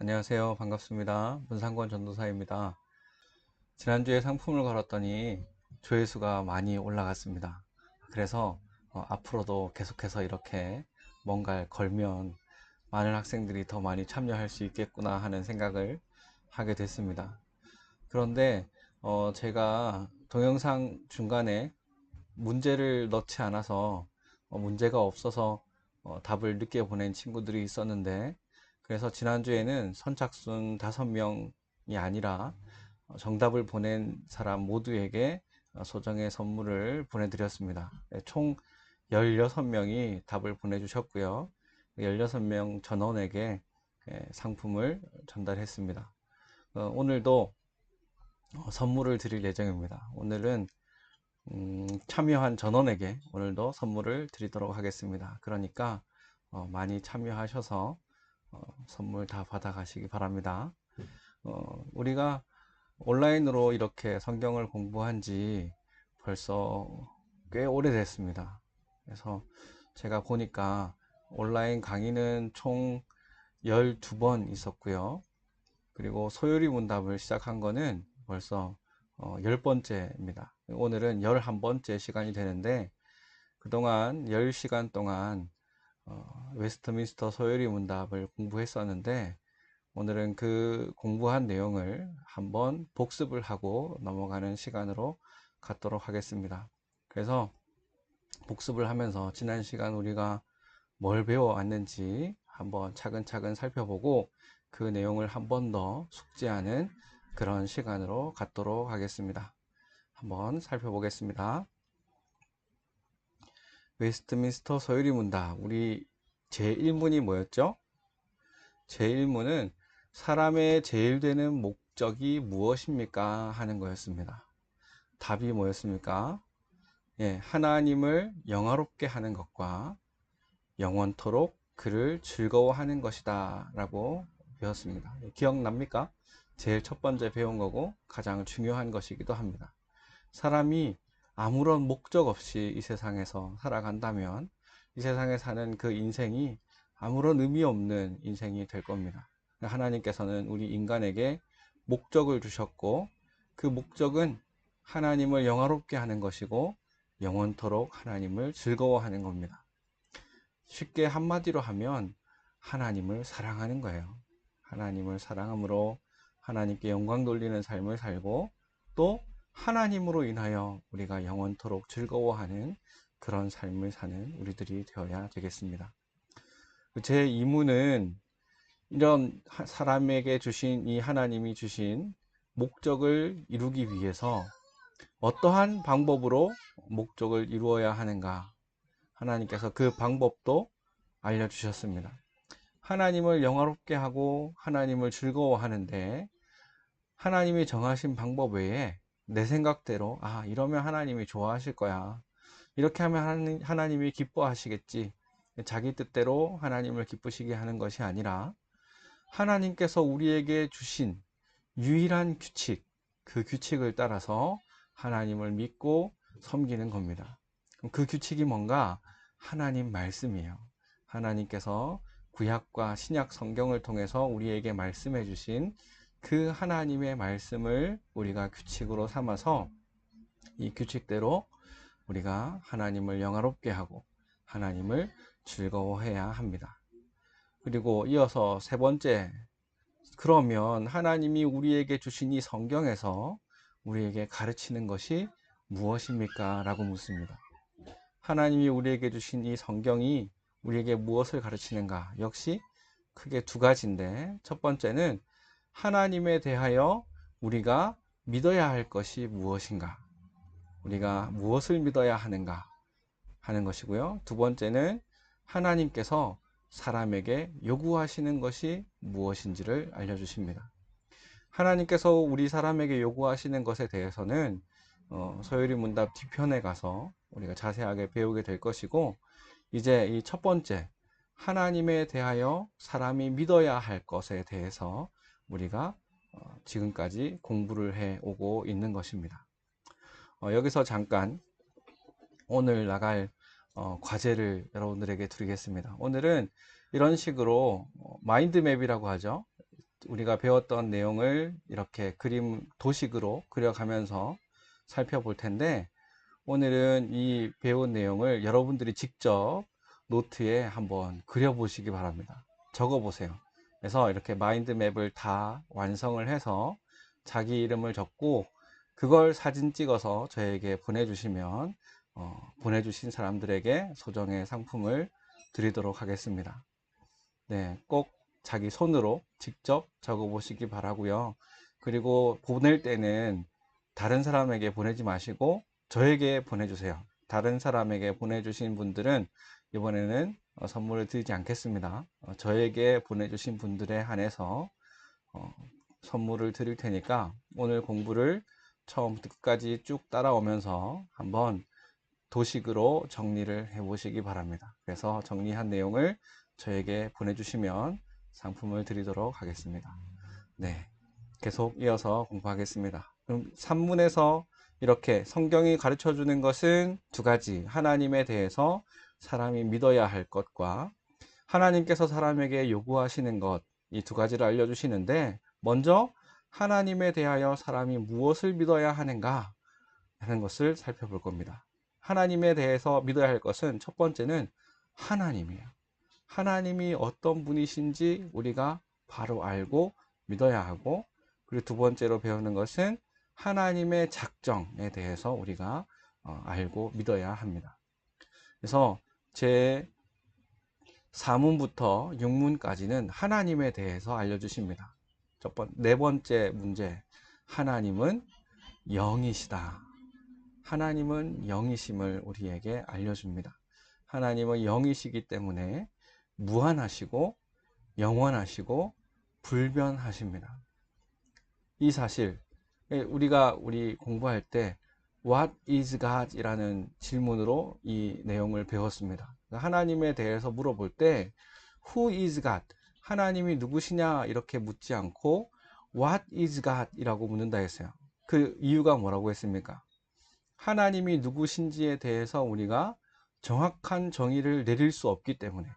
안녕하세요. 반갑습니다. 문상권 전도사입니다. 지난주에 상품을 걸었더니 조회수가 많이 올라갔습니다. 그래서 앞으로도 계속해서 이렇게 뭔가를 걸면 많은 학생들이 더 많이 참여할 수 있겠구나 하는 생각을 하게 됐습니다. 그런데 제가 동영상 중간에 문제를 넣지 않아서 문제가 없어서 답을 늦게 보낸 친구들이 있었는데, 그래서 지난주에는 선착순 5명이 아니라 정답을 보낸 사람 모두에게 소정의 선물을 보내드렸습니다. 네, 총 16명이 답을 보내주셨고요. 16명 전원에게 상품을 전달했습니다. 오늘도 선물을 드릴 예정입니다. 오늘은 참여한 전원에게 오늘도 선물을 드리도록 하겠습니다. 그러니까 많이 참여하셔서 선물 다 받아 가시기 바랍니다. 우리가 온라인으로 이렇게 성경을 공부한 지 벌써 꽤 오래됐습니다. 그래서 제가 보니까 온라인 강의는 총 12번 있었고요. 그리고 소요리 문답을 시작한 거는 벌써 10번째입니다. 오늘은 11번째 시간이 되는데, 그동안 10시간 동안 웨스트민스터 소요리 문답을 공부했었는데, 오늘은 그 공부한 내용을 한번 복습을 하고 넘어가는 시간으로 갖도록 하겠습니다. 그래서 복습을 하면서 지난 시간 우리가 뭘 배워왔는지 한번 차근차근 살펴보고 그 내용을 한 번 더 숙지하는 그런 시간으로 갖도록 하겠습니다. 한번 살펴보겠습니다. 웨스트민스터 소요리 문답, 우리 제1문이 뭐였죠? 제1문은 사람의 제일 되는 목적이 무엇입니까? 하는 거였습니다. 답이 뭐였습니까? 예, 하나님을 영화롭게 하는 것과 영원토록 그를 즐거워하는 것이다 라고 배웠습니다. 기억납니까? 제일 첫 번째 배운 거고 가장 중요한 것이기도 합니다. 사람이 아무런 목적 없이 이 세상에서 살아간다면 이 세상에 사는 그 인생이 아무런 의미 없는 인생이 될 겁니다. 하나님께서는 우리 인간에게 목적을 주셨고, 그 목적은 하나님을 영화롭게 하는 것이고 영원토록 하나님을 즐거워하는 겁니다. 쉽게 한마디로 하면 하나님을 사랑하는 거예요. 하나님을 사랑함으로 하나님께 영광 돌리는 삶을 살고, 또 하나님으로 인하여 우리가 영원토록 즐거워하는 그런 삶을 사는 우리들이 되어야 되겠습니다. 제 2문은 이런 사람에게 주신, 이 하나님이 주신 목적을 이루기 위해서 어떠한 방법으로 목적을 이루어야 하는가, 하나님께서 그 방법도 알려주셨습니다. 하나님을 영화롭게 하고 하나님을 즐거워하는데, 하나님이 정하신 방법 외에 내 생각대로 이러면 하나님이 좋아하실 거야, 이렇게 하면 하나님이 기뻐하시겠지, 자기 뜻대로 하나님을 기쁘시게 하는 것이 아니라 하나님께서 우리에게 주신 유일한 규칙, 그 규칙을 따라서 하나님을 믿고 섬기는 겁니다. 그럼 그 규칙이 뭔가? 하나님 말씀이에요. 하나님께서 구약과 신약 성경을 통해서 우리에게 말씀해 주신 그 하나님의 말씀을 우리가 규칙으로 삼아서 이 규칙대로 우리가 하나님을 영화롭게 하고 하나님을 즐거워해야 합니다. 그리고 이어서 세 번째, 그러면 하나님이 우리에게 주신 이 성경에서 우리에게 가르치는 것이 무엇입니까? 라고 묻습니다. 하나님이 우리에게 주신 이 성경이 우리에게 무엇을 가르치는가? 역시 크게 두 가지인데, 첫 번째는 하나님에 대하여 우리가 믿어야 할 것이 무엇인가? 우리가 무엇을 믿어야 하는가 하는 것이고요. 두 번째는 하나님께서 사람에게 요구하시는 것이 무엇인지를 알려주십니다. 하나님께서 우리 사람에게 요구하시는 것에 대해서는 소요리 문답 뒤편에 가서 우리가 자세하게 배우게 될 것이고, 이제 이 첫 번째, 하나님에 대하여 사람이 믿어야 할 것에 대해서 우리가 지금까지 공부를 해 오고 있는 것입니다. 여기서 잠깐 오늘 나갈 과제를 여러분들에게 드리겠습니다. 오늘은 이런 식으로 마인드맵이라고 하죠. 우리가 배웠던 내용을 이렇게 그림 도식으로 그려가면서 살펴볼 텐데, 오늘은 이 배운 내용을 여러분들이 직접 노트에 한번 그려보시기 바랍니다. 적어 보세요. 그래서 이렇게 마인드맵을 다 완성을 해서 자기 이름을 적고 그걸 사진 찍어서 저에게 보내주시면 보내주신 사람들에게 소정의 상품을 드리도록 하겠습니다. 네, 꼭 자기 손으로 직접 적어 보시기 바라고요. 그리고 보낼 때는 다른 사람에게 보내지 마시고 저에게 보내주세요. 다른 사람에게 보내주신 분들은 이번에는 선물을 드리지 않겠습니다. 저에게 보내주신 분들에 한해서 선물을 드릴 테니까 오늘 공부를 처음부터 끝까지 쭉 따라오면서 한번 도식으로 정리를 해 보시기 바랍니다. 그래서 정리한 내용을 저에게 보내주시면 상품을 드리도록 하겠습니다. 네, 계속 이어서 공부하겠습니다. 그럼 산문에서 이렇게 성경이 가르쳐 주는 것은 두 가지, 하나님에 대해서 사람이 믿어야 할 것과 하나님께서 사람에게 요구하시는 것, 이 두 가지를 알려주시는데, 먼저 하나님에 대하여 사람이 무엇을 믿어야 하는가 하는 것을 살펴볼 겁니다. 하나님에 대해서 믿어야 할 것은 첫 번째는 하나님이에요. 하나님이 어떤 분이신지 우리가 바로 알고 믿어야 하고, 그리고 두 번째로 배우는 것은 하나님의 작정에 대해서 우리가 알고 믿어야 합니다. 그래서 제 4문부터 6문까지는 하나님에 대해서 알려주십니다. 네 번째 문제, 하나님은 영이시다. 하나님은 영이심을 우리에게 알려줍니다. 하나님은 영이시기 때문에 무한하시고 영원하시고 불변하십니다. 이 사실, 우리 공부할 때 What is God? 이라는 질문으로 이 내용을 배웠습니다. 하나님에 대해서 물어볼 때 Who is God? 하나님이 누구시냐 이렇게 묻지 않고 What is God? 이라고 묻는다 했어요. 그 이유가 뭐라고 했습니까? 하나님이 누구신지에 대해서 우리가 정확한 정의를 내릴 수 없기 때문에,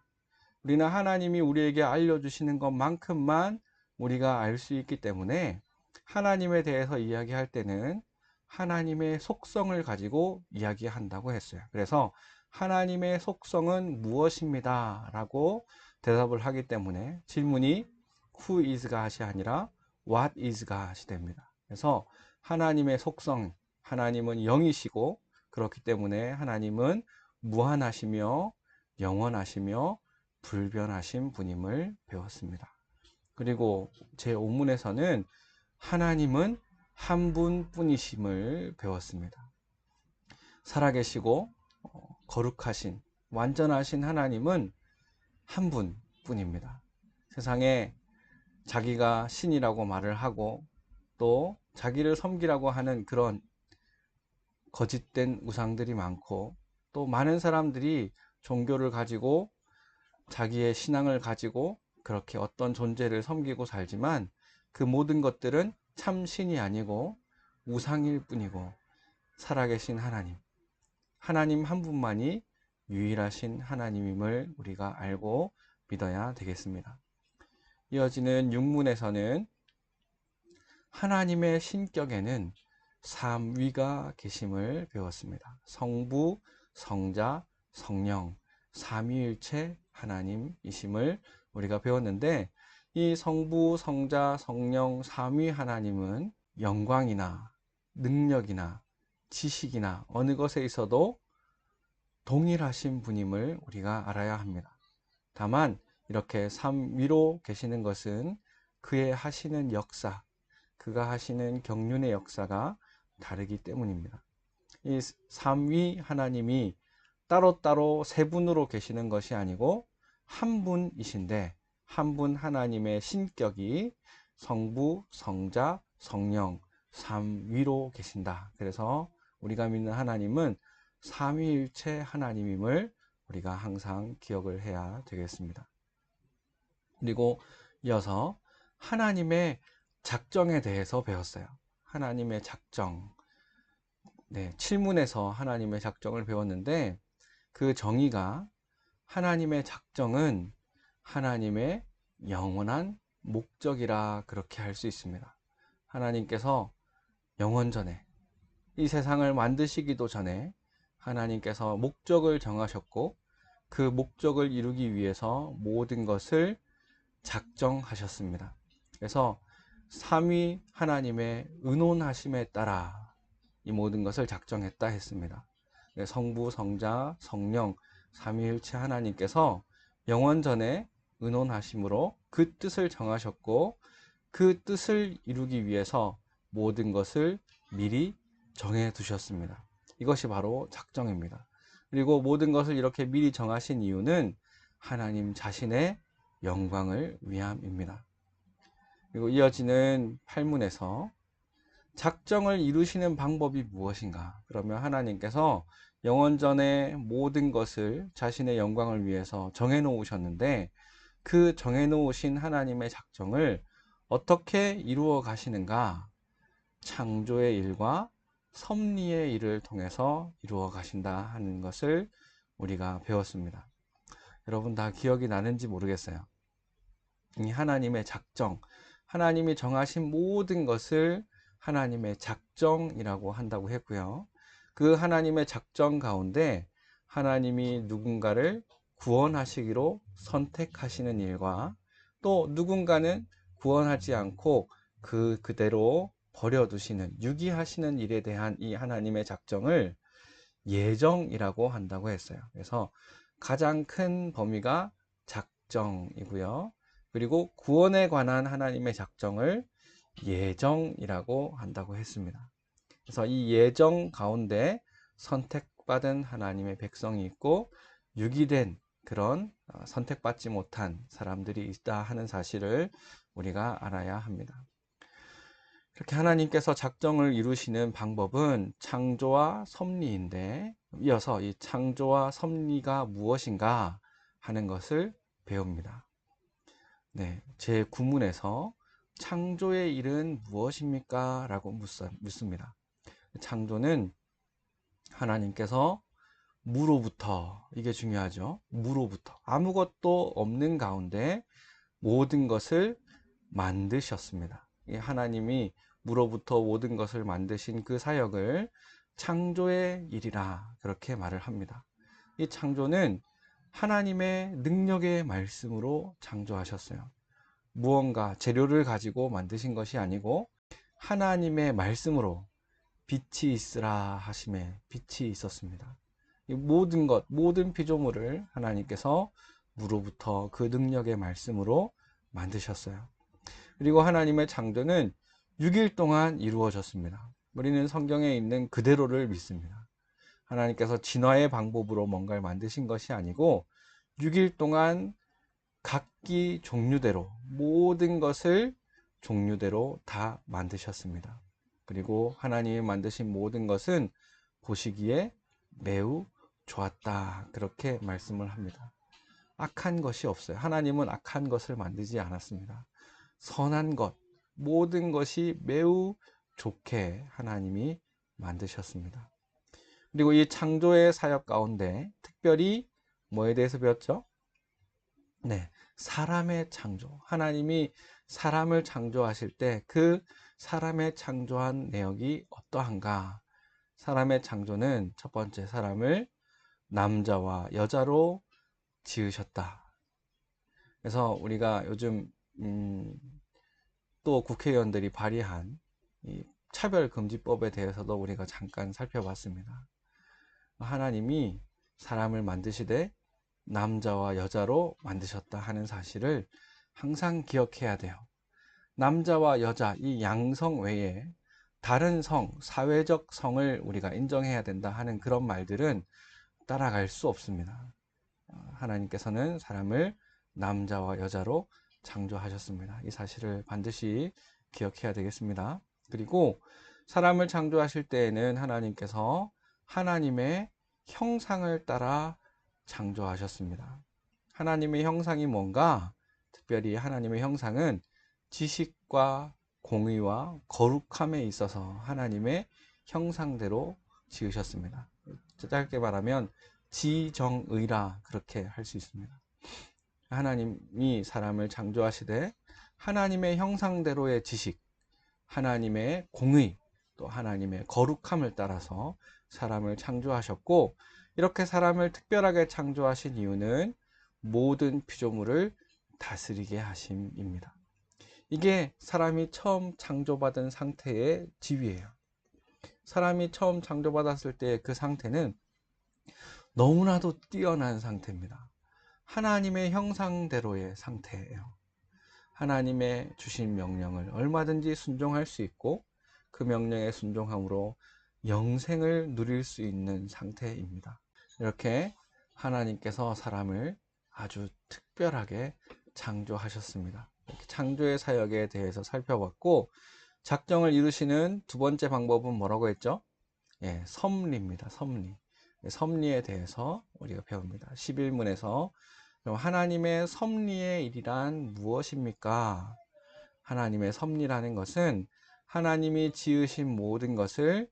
우리는 하나님이 우리에게 알려주시는 것만큼만 우리가 알 수 있기 때문에 하나님에 대해서 이야기할 때는 하나님의 속성을 가지고 이야기한다고 했어요. 그래서 하나님의 속성은 무엇입니다 라고 대답을 하기 때문에 질문이 Who is God이 아니라 What is God이 됩니다. 그래서 하나님의 속성, 하나님은 영이시고 그렇기 때문에 하나님은 무한하시며 영원하시며 불변하신 분임을 배웠습니다. 그리고 제 5문에서는 하나님은 한 분뿐이심을 배웠습니다. 살아계시고 거룩하신 완전하신 하나님은 한 분뿐입니다. 세상에 자기가 신이라고 말을 하고 또 자기를 섬기라고 하는 그런 거짓된 우상들이 많고, 또 많은 사람들이 종교를 가지고 자기의 신앙을 가지고 그렇게 어떤 존재를 섬기고 살지만 그 모든 것들은 참 신이 아니고 우상일 뿐이고, 살아계신 하나님 한 분만이 유일하신 하나님임을 우리가 알고 믿어야 되겠습니다. 이어지는 6문에서는 하나님의 신격에는 삼위가 계심을 배웠습니다. 성부, 성자, 성령, 삼위일체 하나님이심을 우리가 배웠는데, 이 성부, 성자, 성령, 삼위 하나님은 영광이나 능력이나 지식이나 어느 것에 있어도 동일하신 분임을 우리가 알아야 합니다. 다만 이렇게 삼위로 계시는 것은 그의 하시는 역사, 그가 하시는 경륜의 역사가 다르기 때문입니다. 이 삼위 하나님이 따로따로 세 분으로 계시는 것이 아니고 한 분이신데, 한 분 하나님의 신격이 성부, 성자, 성령, 삼위로 계신다. 그래서 우리가 믿는 하나님은 삼위일체 하나님임을 우리가 항상 기억을 해야 되겠습니다. 그리고 이어서 하나님의 작정에 대해서 배웠어요. 하나님의 작정. 네, 7문에서 하나님의 작정을 배웠는데, 그 정의가 하나님의 작정은 하나님의 영원한 목적이라 그렇게 할 수 있습니다. 하나님께서 영원 전에 이 세상을 만드시기도 전에 하나님께서 목적을 정하셨고 그 목적을 이루기 위해서 모든 것을 작정하셨습니다. 그래서 삼위 하나님의 의논하심에 따라 이 모든 것을 작정했다 했습니다. 성부, 성자, 성령 삼위일체 하나님께서 영원 전에 의논하심으로 그 뜻을 정하셨고 그 뜻을 이루기 위해서 모든 것을 미리 정해 두셨습니다. 이것이 바로 작정입니다. 그리고 모든 것을 이렇게 미리 정하신 이유는 하나님 자신의 영광을 위함입니다. 그리고 이어지는 8문에서 작정을 이루시는 방법이 무엇인가? 그러면 하나님께서 영원전에 모든 것을 자신의 영광을 위해서 정해 놓으셨는데 그 정해 놓으신 하나님의 작정을 어떻게 이루어 가시는가? 창조의 일과 섭리의 일을 통해서 이루어 가신다 하는 것을 우리가 배웠습니다. 여러분 다 기억이 나는지 모르겠어요. 이 하나님의 작정, 하나님이 정하신 모든 것을 하나님의 작정이라고 한다고 했고요. 그 하나님의 작정 가운데 하나님이 누군가를 구원하시기로 선택하시는 일과 또 누군가는 구원하지 않고 그대로 버려두시는, 유기하시는 일에 대한 이 하나님의 작정을 예정이라고 한다고 했어요. 그래서 가장 큰 범위가 작정이고요. 그리고 구원에 관한 하나님의 작정을 예정이라고 한다고 했습니다. 그래서 이 예정 가운데 선택받은 하나님의 백성이 있고 유기된 그런 선택받지 못한 사람들이 있다 하는 사실을 우리가 알아야 합니다. 그렇게 하나님께서 작정을 이루시는 방법은 창조와 섭리인데 이어서 이 창조와 섭리가 무엇인가 하는 것을 배웁니다. 네, 제 9문에서 창조의 일은 무엇입니까? 라고 묻습니다. 창조는 하나님께서 무로부터, 이게 중요하죠. 무로부터 아무것도 없는 가운데 모든 것을 만드셨습니다. 하나님이 무로부터 모든 것을 만드신 그 사역을 창조의 일이라 그렇게 말을 합니다. 이 창조는 하나님의 능력의 말씀으로 창조하셨어요. 무언가 재료를 가지고 만드신 것이 아니고 하나님의 말씀으로 빛이 있으라 하심에 빛이 있었습니다. 이 모든 것, 모든 피조물을 하나님께서 무로부터 그 능력의 말씀으로 만드셨어요. 그리고 하나님의 창조는 6일 동안 이루어졌습니다. 우리는 성경에 있는 그대로를 믿습니다. 하나님께서 진화의 방법으로 뭔가를 만드신 것이 아니고 6일 동안 각기 종류대로 모든 것을 종류대로 다 만드셨습니다. 그리고 하나님이 만드신 모든 것은 보시기에 매우 좋았다 그렇게 말씀을 합니다. 악한 것이 없어요. 하나님은 악한 것을 만들지 않았습니다. 선한 것, 모든 것이 매우 좋게 하나님이 만드셨습니다. 그리고 이 창조의 사역 가운데 특별히 뭐에 대해서 배웠죠? 네, 사람의 창조. 하나님이 사람을 창조하실 때 그 사람의 창조한 내역이 어떠한가? 사람의 창조는 첫 번째 사람을 남자와 여자로 지으셨다. 그래서 우리가 요즘 또 국회의원들이 발의한 이 차별금지법에 대해서도 우리가 잠깐 살펴봤습니다. 하나님이 사람을 만드시되 남자와 여자로 만드셨다 하는 사실을 항상 기억해야 돼요. 남자와 여자 이 양성 외에 다른 성, 사회적 성을 우리가 인정해야 된다 하는 그런 말들은 따라갈 수 없습니다. 하나님께서는 사람을 남자와 여자로 창조하셨습니다. 이 사실을 반드시 기억해야 되겠습니다. 그리고 사람을 창조하실 때에는 하나님께서 하나님의 형상을 따라 창조하셨습니다. 하나님의 형상이 뭔가? 특별히 하나님의 형상은 지식과 공의와 거룩함에 있어서 하나님의 형상대로 지으셨습니다. 짧게 말하면 지정의라 그렇게 할 수 있습니다. 하나님이 사람을 창조하시되 하나님의 형상대로의 지식, 하나님의 공의, 또 하나님의 거룩함을 따라서 사람을 창조하셨고, 이렇게 사람을 특별하게 창조하신 이유는 모든 피조물을 다스리게 하심입니다. 이게 사람이 처음 창조받은 상태의 지위예요. 사람이 처음 창조받았을 때 그 상태는 너무나도 뛰어난 상태입니다. 하나님의 형상대로의 상태예요. 하나님의 주신 명령을 얼마든지 순종할 수 있고, 그 명령에 순종함으로 영생을 누릴 수 있는 상태입니다. 이렇게 하나님께서 사람을 아주 특별하게 창조하셨습니다. 이렇게 창조의 사역에 대해서 살펴봤고, 작정을 이루시는 두 번째 방법은 뭐라고 했죠? 예, 섭리입니다. 섭리. 섭리에 대해서 우리가 배웁니다. 11문에서 그럼 하나님의 섭리의 일이란 무엇입니까? 하나님의 섭리라는 것은 하나님이 지으신 모든 것을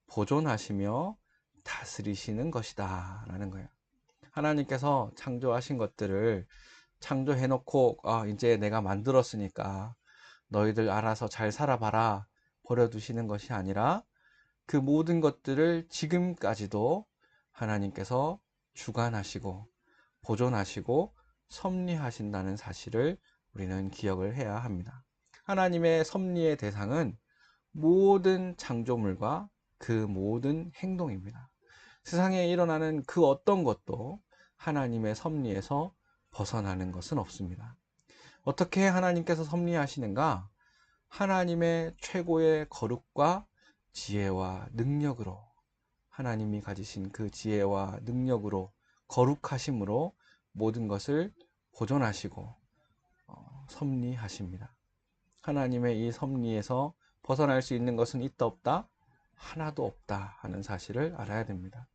보존하시며 다스리시는 것이다 라는 거예요. 하나님께서 창조하신 것들을 창조해 놓고 이제 내가 만들었으니까 너희들 알아서 잘 살아봐라 버려두시는 것이 아니라, 그 모든 것들을 지금까지도 하나님께서 주관하시고 보존하시고 섭리하신다는 사실을 우리는 기억을 해야 합니다. 하나님의 섭리의 대상은 모든 창조물과 그 모든 행동입니다. 세상에 일어나는 그 어떤 것도 하나님의 섭리에서 벗어나는 것은 없습니다. 어떻게 하나님께서 섭리하시는가? 하나님의 최고의 거룩과 지혜와 능력으로, 하나님이 가지신 그 지혜와 능력으로, 거룩하심으로 모든 것을 보존하시고 섭리하십니다. 하나님의 이 섭리에서 벗어날 수 있는 것은 있다 없다? 하나도 없다 하는 사실을 알아야 됩니다.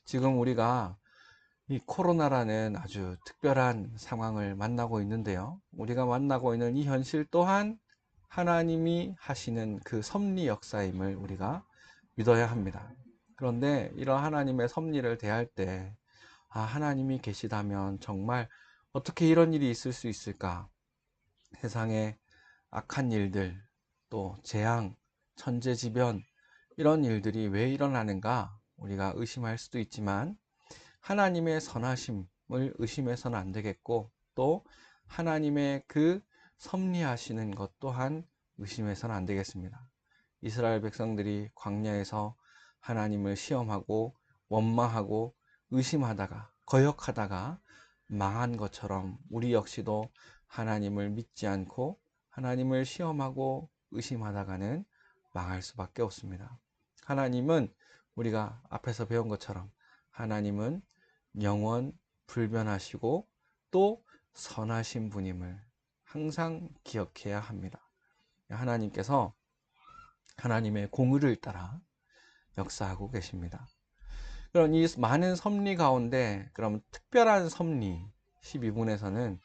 지금 우리가 이 코로나라는 아주 특별한 상황을 만나고 있는데요. 우리가 만나고 있는 이 현실 또한 하나님이 하시는 그 섭리 역사임을 우리가 믿어야 합니다. 그런데 이런 하나님의 섭리를 대할 때, 하나님이 계시다면 정말 어떻게 이런 일이 있을 수 있을까? 세상에 악한 일들, 또 재앙, 천재지변, 이런 일들이 왜 일어나는가? 우리가 의심할 수도 있지만, 하나님의 선하심을 의심해서는 안 되겠고, 또 하나님의 그 섭리하시는 것 또한 의심해서는 안 되겠습니다. 이스라엘 백성들이 광야에서 하나님을 시험하고 원망하고 의심하다가 거역하다가 망한 것처럼, 우리 역시도 하나님을 믿지 않고 하나님을 시험하고 의심하다가는 망할 수밖에 없습니다. 하나님은 우리가 앞에서 배운 것처럼 하나님은 영원 불변하시고 또 선하신 분임을 항상 기억해야 합니다. 하나님께서 하나님의 공의를 따라 역사하고 계십니다. 그럼 이 많은 섭리 가운데 그럼 특별한 섭리 12분에서는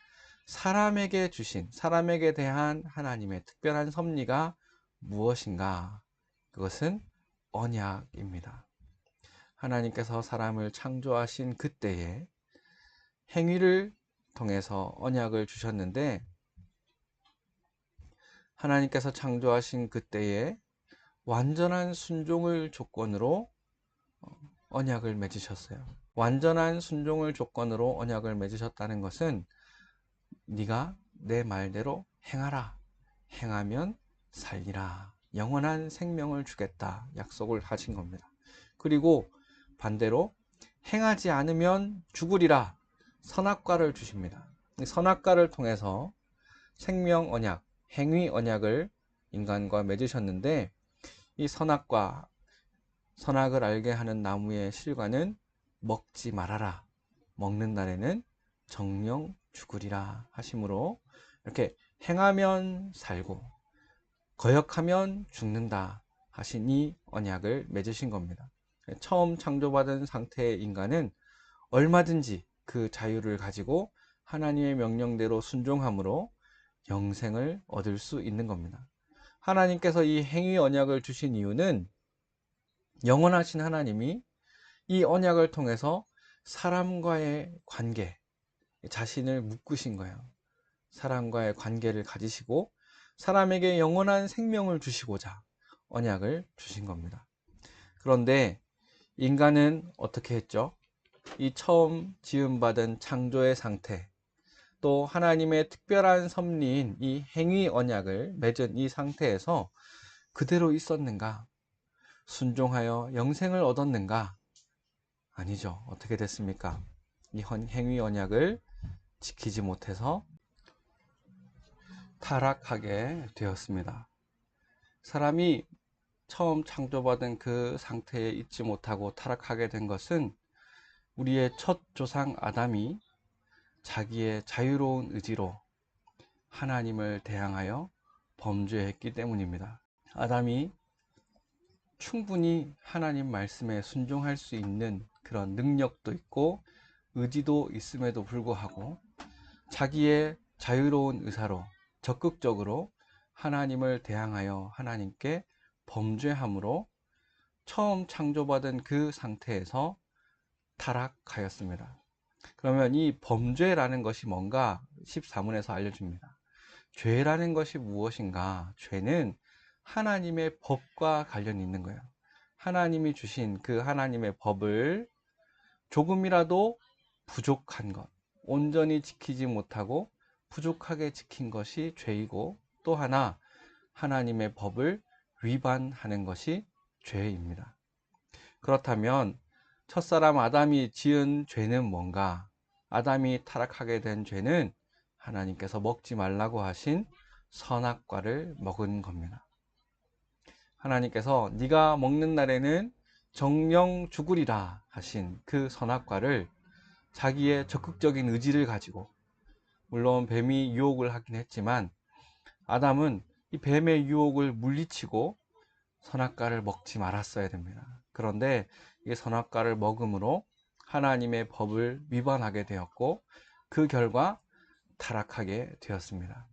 사람에게 대한 하나님의 특별한 섭리가 무엇인가? 그것은 언약입니다. 하나님께서 사람을 창조하신 그때에 행위를 통해서 언약을 주셨는데, 하나님께서 창조하신 그때에 완전한 순종을 조건으로 언약을 맺으셨어요. 완전한 순종을 조건으로 언약을 맺으셨다는 것은 네가 내 말대로 행하라. 행하면 살리라. 영원한 생명을 주겠다. 약속을 하신 겁니다. 그리고 반대로 행하지 않으면 죽으리라. 선악과를 주십니다. 선악과를 통해서 생명 언약, 행위 언약을 인간과 맺으셨는데, 이 선악과, 선악을 알게 하는 나무의 실과는 먹지 말아라. 먹는 날에는 정령 죽으리라 하심으로, 이렇게 행하면 살고 거역하면 죽는다 하신 이 언약을 맺으신 겁니다. 처음 창조받은 상태의 인간은 얼마든지 그 자유를 가지고 하나님의 명령대로 순종함으로 영생을 얻을 수 있는 겁니다. 하나님께서 이 행위 언약을 주신 이유는 영원하신 하나님이 이 언약을 통해서 사람과의 관계, 자신을 묶으신 거예요. 사람과의 관계를 가지시고 사람에게 영원한 생명을 주시고자 언약을 주신 겁니다. 그런데 인간은 어떻게 했죠? 이 처음 지음받은 창조의 상태, 또 하나님의 특별한 섭리인 이 행위 언약을 맺은 이 상태에서 그대로 있었는가? 순종하여 영생을 얻었는가? 아니죠. 어떻게 됐습니까? 이 행위 언약을 지키지 못해서 타락하게 되었습니다. 사람이 처음 창조받은 그 상태에 있지 못하고 타락하게 된 것은 우리의 첫 조상 아담이 자기의 자유로운 의지로 하나님을 대항하여 범죄했기 때문입니다. 아담이 충분히 하나님 말씀에 순종할 수 있는 그런 능력도 있고 의지도 있음에도 불구하고 자기의 자유로운 의사로 적극적으로 하나님을 대항하여 하나님께 범죄함으로 처음 창조받은 그 상태에서 타락하였습니다. 그러면 이 범죄라는 것이 뭔가 14문에서 알려줍니다. 죄라는 것이 무엇인가? 죄는 하나님의 법과 관련이 있는 거예요. 하나님이 주신 그 하나님의 법을 조금이라도 부족한 것, 온전히 지키지 못하고 부족하게 지킨 것이 죄이고, 또 하나 하나님의 법을 위반하는 것이 죄입니다. 그렇다면 첫사람 아담이 지은 죄는 뭔가? 아담이 타락하게 된 죄는 하나님께서 먹지 말라고 하신 선악과를 먹은 겁니다. 하나님께서 네가 먹는 날에는 정령 죽으리라 하신 그 선악과를 자기의 적극적인 의지를 가지고, 물론 뱀이 유혹을 하긴 했지만 아담은 이 뱀의 유혹을 물리치고 선악과를 먹지 말았어야 됩니다. 그런데 이 선악과를 먹음으로 하나님의 법을 위반하게 되었고 그 결과 타락하게 되었습니다.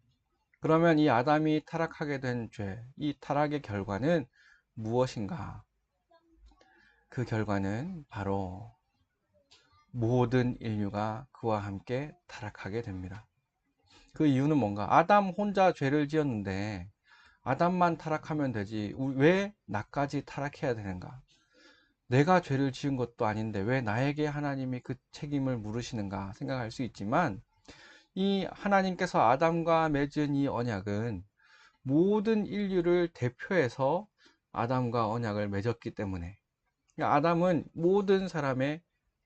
그러면 이 아담이 타락하게 된 죄, 이 타락의 결과는 무엇인가? 그 결과는 바로 모든 인류가 그와 함께 타락하게 됩니다. 그 이유는 뭔가? 아담 혼자 죄를 지었는데 아담만 타락하면 되지 왜 나까지 타락해야 되는가? 내가 죄를 지은 것도 아닌데 왜 나에게 하나님이 그 책임을 물으시는가 생각할 수 있지만, 이 하나님께서 아담과 맺은 이 언약은 모든 인류를 대표해서 아담과 언약을 맺었기 때문에, 아담은 모든 사람의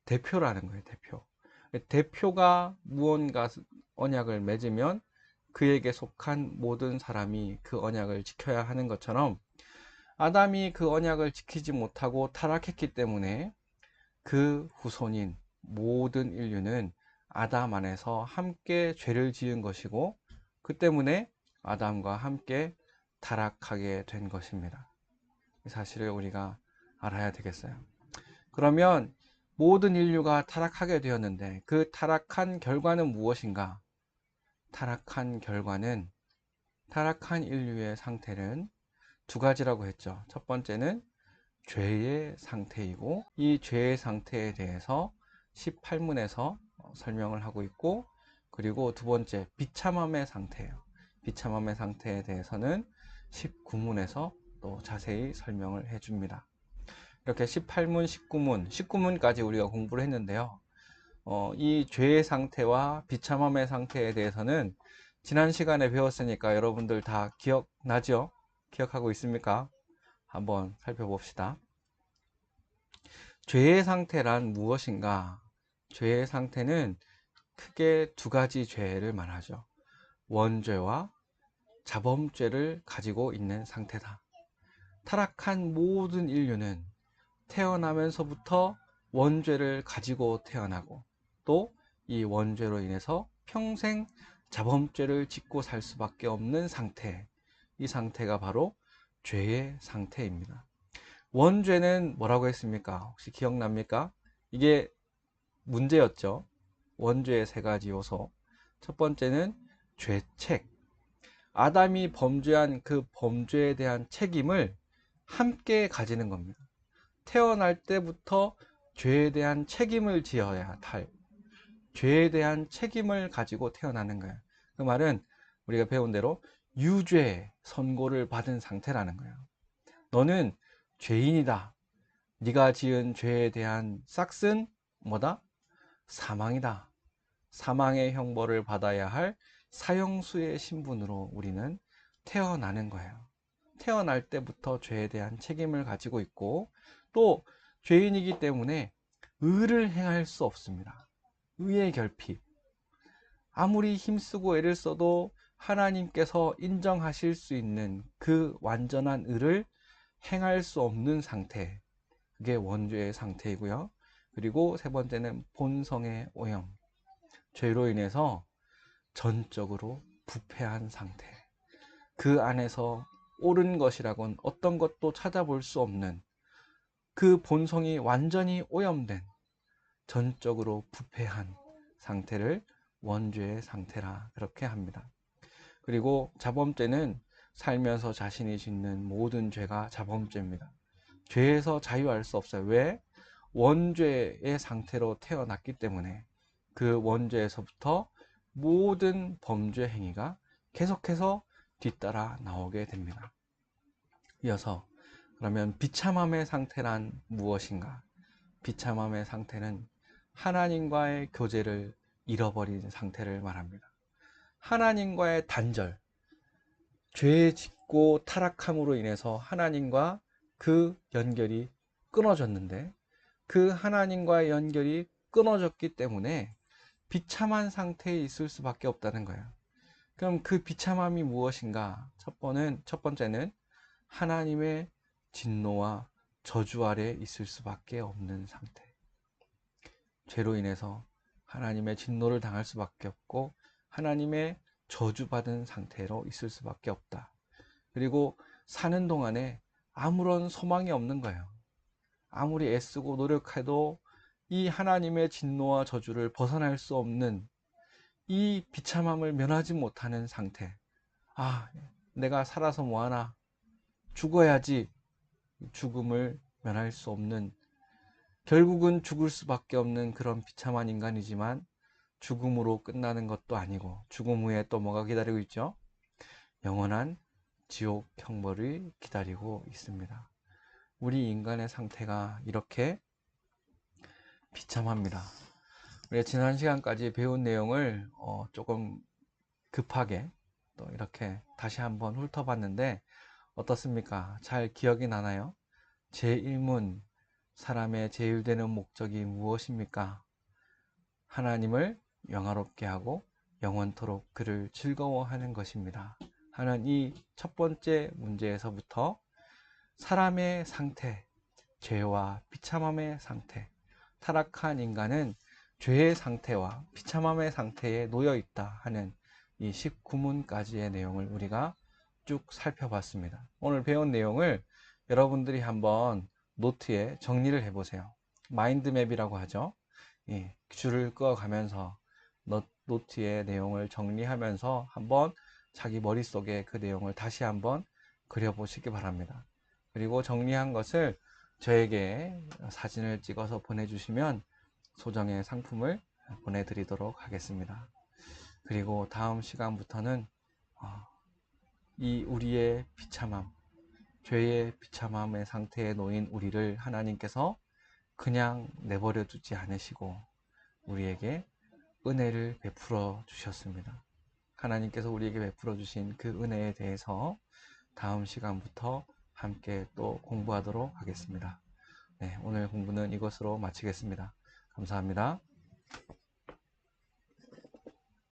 대표라는 거예요. 대표가 무언가 언약을 맺으면 그에게 속한 모든 사람이 그 언약을 지켜야 하는 것처럼, 아담이 그 언약을 지키지 못하고 타락했기 때문에 그 후손인 모든 인류는 아담 안에서 함께 죄를 지은 것이고, 그 때문에 아담과 함께 타락하게 된 것입니다. 이 사실을 우리가 알아야 되겠어요. 그러면 모든 인류가 타락하게 되었는데 그 타락한 결과는 무엇인가? 타락한 인류의 상태는 두 가지라고 했죠. 첫 번째는 죄의 상태이고, 이 죄의 상태에 대해서 18문에서 설명을 하고 있고, 그리고 두 번째 비참함의 상태예요. 비참함의 상태에 대해서는 19문에서 또 자세히 설명을 해줍니다. 이렇게 18문, 19문까지 우리가 공부를 했는데요. 이 죄의 상태와 비참함의 상태에 대해서는 지난 시간에 배웠으니까 여러분들 다 기억나죠? 기억하고 있습니까? 한번 살펴봅시다. 죄의 상태란 무엇인가? 죄의 상태는 크게 두 가지 죄를 말하죠. 원죄와 자범죄를 가지고 있는 상태다. 타락한 모든 인류는 태어나면서부터 원죄를 가지고 태어나고, 또 이 원죄로 인해서 평생 자범죄를 짓고 살 수밖에 없는 상태, 이 상태가 바로 죄의 상태입니다. 원죄는 뭐라고 했습니까? 혹시 기억납니까? 이게 문제였죠. 원죄의 세 가지 요소. 첫 번째는 죄책. 아담이 범죄한 그 범죄에 대한 책임을 함께 가지는 겁니다. 태어날 때부터 죄에 대한 책임을 지어야 할, 죄에 대한 책임을 가지고 태어나는 거예요. 그 말은 우리가 배운 대로 유죄 선고를 받은 상태라는 거예요. 너는 죄인이다. 네가 지은 죄에 대한 싹슨 뭐다? 사망이다. 사망의 형벌을 받아야 할 사형수의 신분으로 우리는 태어나는 거예요. 태어날 때부터 죄에 대한 책임을 가지고 있고, 또 죄인이기 때문에 의를 행할 수 없습니다. 의의 결핍. 아무리 힘쓰고 애를 써도 하나님께서 인정하실 수 있는 그 완전한 의를 행할 수 없는 상태, 그게 원죄의 상태이고요. 그리고 세 번째는 본성의 오염, 죄로 인해서 전적으로 부패한 상태, 그 안에서 옳은 것이라곤 어떤 것도 찾아볼 수 없는 그 본성이 완전히 오염된 전적으로 부패한 상태를 원죄의 상태라 그렇게 합니다. 그리고 자범죄는 살면서 자신이 짓는 모든 죄가 자범죄입니다. 죄에서 자유할 수 없어요. 왜? 원죄의 상태로 태어났기 때문에 그 원죄에서부터 모든 범죄 행위가 계속해서 뒤따라 나오게 됩니다. 이어서 그러면 비참함의 상태란 무엇인가? 비참함의 상태는 하나님과의 교제를 잃어버린 상태를 말합니다. 하나님과의 단절, 죄 짓고 타락함으로 인해서 하나님과 그 연결이 끊어졌는데, 그 하나님과의 연결이 끊어졌기 때문에 비참한 상태에 있을 수밖에 없다는 거예요. 그럼 그 비참함이 무엇인가? 첫 번째는 하나님의 진노와 저주 아래 있을 수밖에 없는 상태. 죄로 인해서 하나님의 진노를 당할 수밖에 없고 하나님의 저주받은 상태로 있을 수밖에 없다. 그리고 사는 동안에 아무런 소망이 없는 거예요. 아무리 애쓰고 노력해도 이 하나님의 진노와 저주를 벗어날 수 없는 이 비참함을 면하지 못하는 상태. 아, 내가 살아서 뭐하나, 죽어야지. 죽음을 면할 수 없는, 결국은 죽을 수밖에 없는 그런 비참한 인간이지만 죽음으로 끝나는 것도 아니고, 죽음 후에 또 뭐가 기다리고 있죠? 영원한 지옥 형벌이 기다리고 있습니다. 우리 인간의 상태가 이렇게 비참합니다. 우리가 지난 시간까지 배운 내용을 조금 급하게 또 이렇게 다시 한번 훑어봤는데 어떻습니까? 잘 기억이 나나요? 제1문, 사람의 제일되는 목적이 무엇입니까? 하나님을 영화롭게 하고 영원토록 그를 즐거워하는 것입니다. 하는 이 첫 번째 문제에서부터 사람의 상태, 죄와 비참함의 상태, 타락한 인간은 죄의 상태와 비참함의 상태에 놓여 있다 하는 이 19문까지의 내용을 우리가 쭉 살펴봤습니다. 오늘 배운 내용을 여러분들이 한번 노트에 정리를 해보세요. 마인드맵이라고 하죠. 예, 줄을 그어가면서 노트의 내용을 정리하면서 한번 자기 머릿속에 그 내용을 다시 한번 그려보시기 바랍니다. 그리고 정리한 것을 저에게 사진을 찍어서 보내주시면 소정의 상품을 보내드리도록 하겠습니다. 그리고 다음 시간부터는 이 우리의 비참함, 죄의 비참함의 상태에 놓인 우리를 하나님께서 그냥 내버려 두지 않으시고 우리에게 은혜를 베풀어 주셨습니다. 하나님께서 우리에게 베풀어 주신 그 은혜에 대해서 다음 시간부터 함께 또 공부하도록 하겠습니다. 네, 오늘 공부는 이것으로 마치겠습니다. 감사합니다.